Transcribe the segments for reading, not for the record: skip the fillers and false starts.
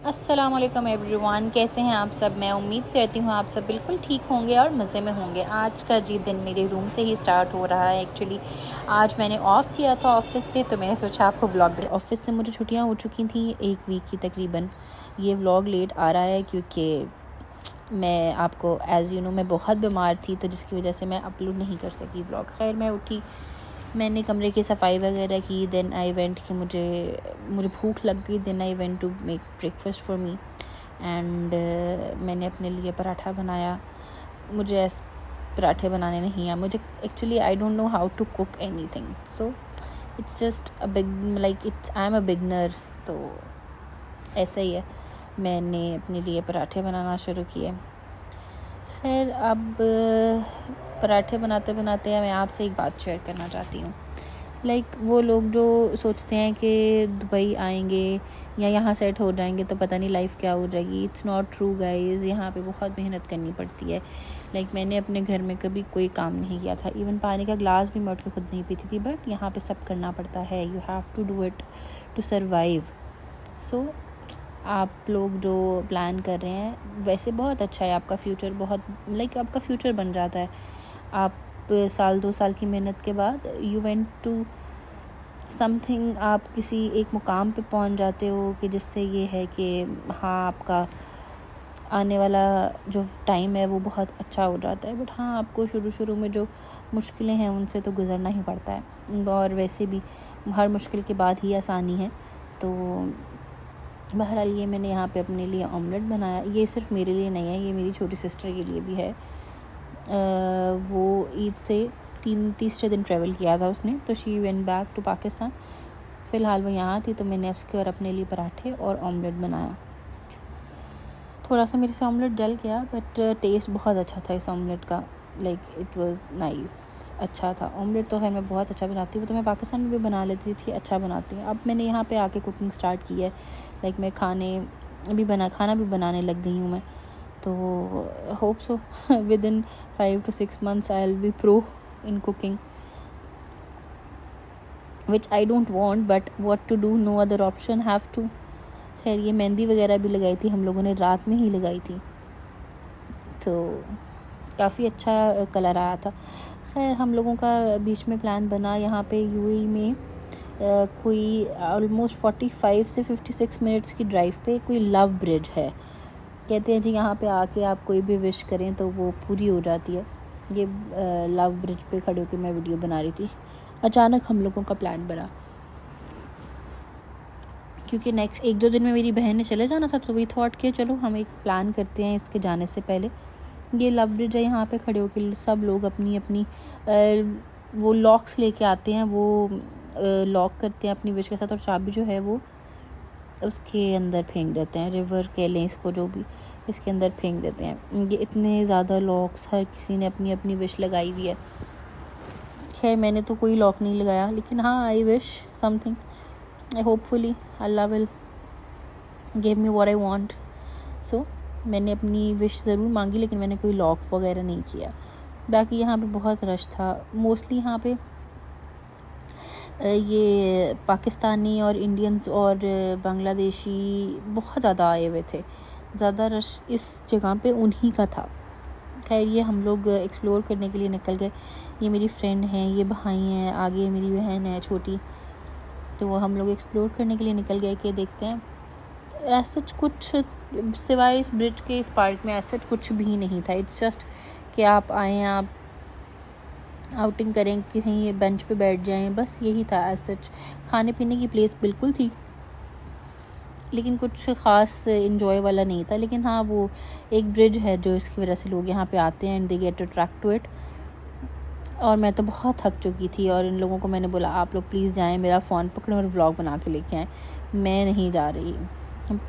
अस्सलामुअलैकुम एवरीवन, कैसे हैं आप सब। मैं उम्मीद करती हूँ आप सब बिल्कुल ठीक होंगे और मज़े में होंगे। आज का जी दिन मेरे रूम से ही स्टार्ट हो रहा है। एक्चुअली आज मैंने ऑफ़ किया था ऑफ़िस से, तो मैंने सोचा आपको व्लॉग दे। ऑफ़िस से मुझे छुट्टियाँ हो चुकी थी 1 वीक की तकरीबन। ये व्लॉग लेट आ रहा है क्योंकि मैं आपको मैं बहुत बीमार थी, तो जिसकी वजह से मैं अपलोड नहीं कर सकी व्लॉग। खैर मैं उठी, मैंने कमरे की सफाई वगैरह की। देन आई वेंट कि मुझे भूख लग गई। Then I went to make breakfast for me and मैंने अपने लिए पराठा बनाया। मुझे ऐसे पराठे बनाने नहीं आया। मुझे actually I don't know how to cook anything, so it's just a big I am a beginner. तो ऐसा ही है, मैंने अपने लिए पराठे बनाना शुरू किए। खैर अब पराठे बनाते बनाते मैं आपसे एक बात शेयर करना चाहती हूँ। वो लोग जो सोचते हैं कि दुबई आएंगे या यहाँ सेट हो जाएंगे तो पता नहीं लाइफ क्या हो जाएगी। It's not true guys. यहाँ पे बहुत मेहनत करनी पड़ती है। मैंने अपने घर में कभी कोई काम नहीं किया था। इवन पानी का ग्लास भी मैं उठ के खुद नहीं पीती थी, बट यहाँ पे सब करना पड़ता है। You have to do it to survive. So आप लोग जो प्लान कर रहे हैं, वैसे बहुत अच्छा है। आपका फ्यूचर आपका फ्यूचर बन जाता है। आप साल 2 साल की मेहनत के बाद यू वेंट टू समथिंग, आप किसी एक मुकाम पे पहुंच जाते हो कि जिससे ये है कि हाँ, आपका आने वाला जो टाइम है वो बहुत अच्छा हो जाता है। बट हाँ, आपको शुरू में जो मुश्किलें हैं उनसे तो गुज़रना ही पड़ता है, और वैसे भी हर मुश्किल के बाद ही आसानी है। तो बहरहाल ये मैंने यहाँ पे अपने लिए ऑमलेट बनाया। ये सिर्फ मेरे लिए नहीं है, ये मेरी छोटी सिस्टर के लिए भी है। वो ईद से तीसरे दिन ट्रैवल किया था उसने, तो she went back to Pakistan. फ़िलहाल वो यहाँ थी, तो मैंने उसके और अपने लिए पराठे और ऑमलेट बनाया। थोड़ा सा मेरे से ऑमलेट जल गया, बट टेस्ट बहुत अच्छा था इस ऑमलेट का। इट वाज नाइस, अच्छा था। ऑमलेट तो खैर मैं बहुत अच्छा बनाती हूँ, तो मैं पाकिस्तान में भी बना लेती थी, अच्छा बनाती हूँ। अब मैंने यहाँ पे आके कुकिंग स्टार्ट की है। मैं खाना भी बनाने लग गई हूँ मैं। तो hope so within 5 to 6 months I will be pro in cooking, which I don't want, but what to do, no other option, have to. खैर ये मेहंदी वगैरह भी लगाई थी हम लोगों ने, रात में ही लगाई थी, तो काफ़ी अच्छा कलर आया था। खैर हम लोगों का बीच में प्लान बना यहाँ पे यूएई में कोई ऑलमोस्ट 45 से 56 मिनट्स की ड्राइव पे कोई लव ब्रिज है। कहते हैं जी यहाँ पे आके आप कोई भी विश करें तो वो पूरी हो जाती है। ये लव ब्रिज पे खड़े होकर मैं वीडियो बना रही थी। अचानक हम लोगों का प्लान बना, क्योंकि नेक्स्ट 1-2 दिन में मेरी बहन ने चले जाना था, तो वही थॉट कि चलो हम एक प्लान करते हैं इसके जाने से पहले। ये लव ब्रिज है, यहाँ पे खड़े होकर सब लोग अपनी अपनी वो लॉक्स लेके आते हैं, वो लॉक करते हैं अपनी विश के साथ, और चाबी जो है वो उसके अंदर फेंक देते हैं। रिवर कह लें इसको, जो भी, इसके अंदर फेंक देते हैं। ये इतने ज़्यादा लॉक्स, हर किसी ने अपनी अपनी विश लगाई हुई है। खैर मैंने तो कोई लॉक नहीं लगाया, लेकिन हाँ, I wish something. Hopefully Allah will give me what I want. So मैंने अपनी विश ज़रूर मांगी, लेकिन मैंने कोई लॉक वगैरह नहीं किया। बाकी यहाँ पे बहुत रश था। मोस्टली यहाँ पे ये पाकिस्तानी और इंडियंस और बांग्लादेशी बहुत ज़्यादा आए हुए थे। ज़्यादा रश इस जगह पे उन्हीं का था। खैर ये हम लोग एक्सप्लोर करने के लिए निकल गए। ये मेरी फ्रेंड हैं, ये भाई हैं, आगे मेरी बहन है छोटी, तो वो हम लोग एक्सप्लोर करने के लिए निकल गए कि देखते हैं। ऐसा कुछ सिवाय इस ब्रिज के, इस पार्क में ऐसा कुछ भी नहीं था। इट्स जस्ट कि आप आएँ, आप आउटिंग करें, कहीं बेंच पे बैठ जाएं, बस यही था। सच खाने पीने की प्लेस बिल्कुल थी, लेकिन कुछ ख़ास इंजॉय वाला नहीं था। लेकिन हाँ, वो एक ब्रिज है जो इसकी वजह से लोग यहाँ पे आते हैं and they get attract to it. और मैं तो बहुत थक चुकी थी, और इन लोगों को मैंने बोला आप लोग प्लीज़ जाएं, मेरा फ़ोन पकड़ें और व्लॉग बना के लेके आएँ, मैं नहीं जा रही।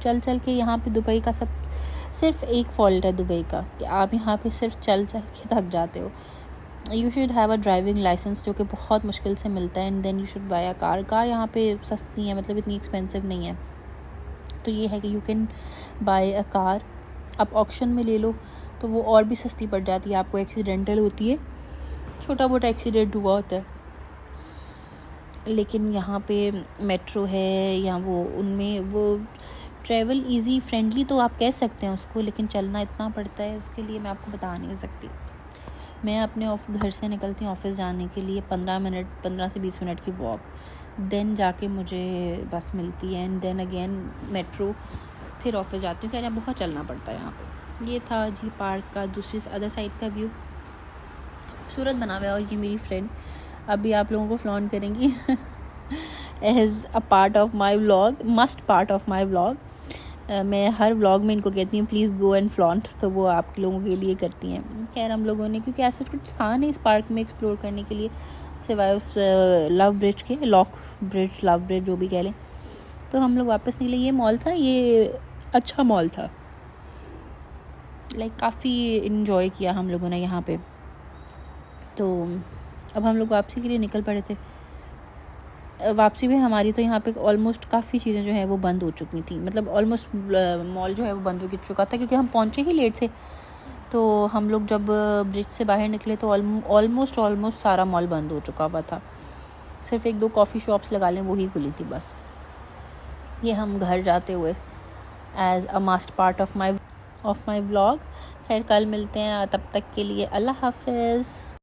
चल के यहाँ पे दुबई का सिर्फ एक फ़ॉल्ट है दुबई का, कि आप यहाँ पे सिर्फ चल के थक जाते हो। You should have a driving license, जो कि बहुत मुश्किल से मिलता है, and then you should buy a car यहाँ पे सस्ती है, इतनी एक्सपेंसिव नहीं है। तो ये है कि you can buy a car, आप ऑक्शन में ले लो तो वो और भी सस्ती पड़ जाती है आपको। एक्सीडेंटल होती है, छोटा मोटा एक्सीडेंट हुआ होता है, लेकिन यहाँ पे मेट्रो है या वो उनमें वो ट्रैवल इजी फ्रेंडली तो आप कह सकते हैं उसको, लेकिन चलना इतना पड़ता है उसके लिए मैं आपको बता नहीं सकती। मैं अपने घर से निकलती हूँ ऑफिस जाने के लिए 15 से 20 मिनट की वॉक, देन जाके मुझे बस मिलती है एंड देन अगेन मेट्रो, फिर ऑफिस जाती हूँ। खैर बहुत चलना पड़ता है यहाँ पे। ये था जी पार्क का दूसरी अदर साइड का व्यू, खूबसूरत बना हुआ है। और ये मेरी फ्रेंड अभी आप लोगों को फ्लॉन्ट करेंगी as a part of my vlog, must part of my vlog. मैं हर व्लॉग में इनको कहती हूँ प्लीज़ गो एंड फ्लॉन्ट, तो वो आप लोगों के लिए करती हैं। खैर हम लोगों ने, क्योंकि ऐसा कुछ था नहीं इस पार्क में एक्सप्लोर करने के लिए सिवाय उस लव ब्रिज के, लॉक ब्रिज, लव ब्रिज जो भी कह लें, तो हम लोग वापस निकले। ये मॉल था, ये अच्छा मॉल था, लाइक काफ़ी इन्जॉय किया हम लोगों ने यहाँ पे। तो अब हम लोग वापसी के लिए निकल पड़े थे। वापसी में हमारी तो यहाँ पे ऑलमोस्ट काफ़ी चीज़ें जो है वो बंद हो चुकी थी, मतलब ऑलमोस्ट मॉल जो है वो बंद हो चुका था, क्योंकि हम पहुँचे ही लेट थे। तो हम लोग जब ब्रिज से बाहर निकले तो ऑलमोस्ट सारा मॉल बंद हो चुका हुआ था। सिर्फ 1-2 कॉफ़ी शॉप्स लगा लें वही खुली थी बस। ये हम घर जाते हुए as a must part of my vlog. खैर कल मिलते हैं, तब तक के लिए अल्लाह हाफिज़।